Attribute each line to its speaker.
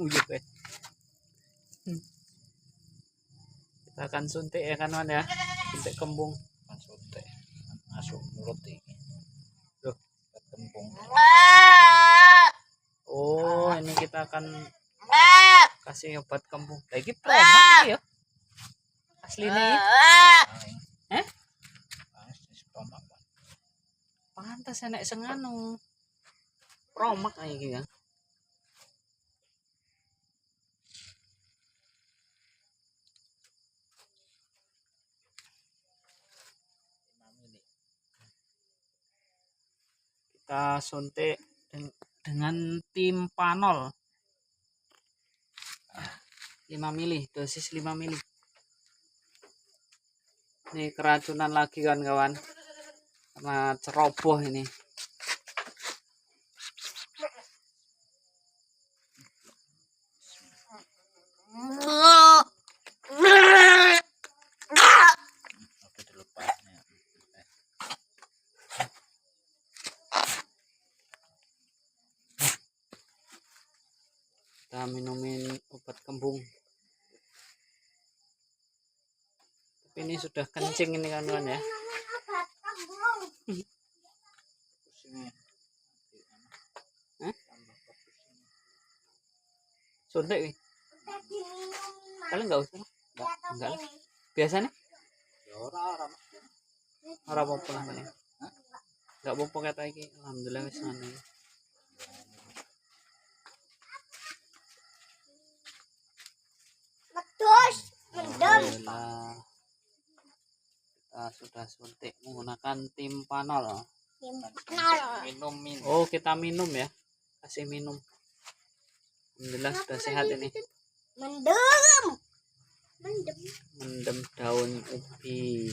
Speaker 1: Uyuk ya. Kita akan suntik ya kan ya, suntik kembung.
Speaker 2: Suntik masuk mulut ini.
Speaker 1: Loh,
Speaker 2: kembung.
Speaker 1: Oh, ini kita akan kasih obat kembung. Lagi promak ya. Aslinya ya. Pantas enek senganu. Promak iki ya. Kita suntik dengan timpanol 5 mili, dosis 5 mili. Ini keracunan lagi kan kawan, karena ceroboh ini. Kita minumin obat kembung. Tapi ini sudah kencing ini kan ya. Suntik nih. Kalian nggak usah? Enggak. Biasanya? Orang apa lah ini? Nggak apa-apa kata ini. Alhamdulillah wis ngene. Alhamdulillah. Kita sudah suntik menggunakan timpanol.
Speaker 2: Minum.
Speaker 1: Oh, kita minum ya. Kasih minum. Alhamdulillah sudah sehat ini.
Speaker 3: Mendem
Speaker 1: Mendem daun ubi.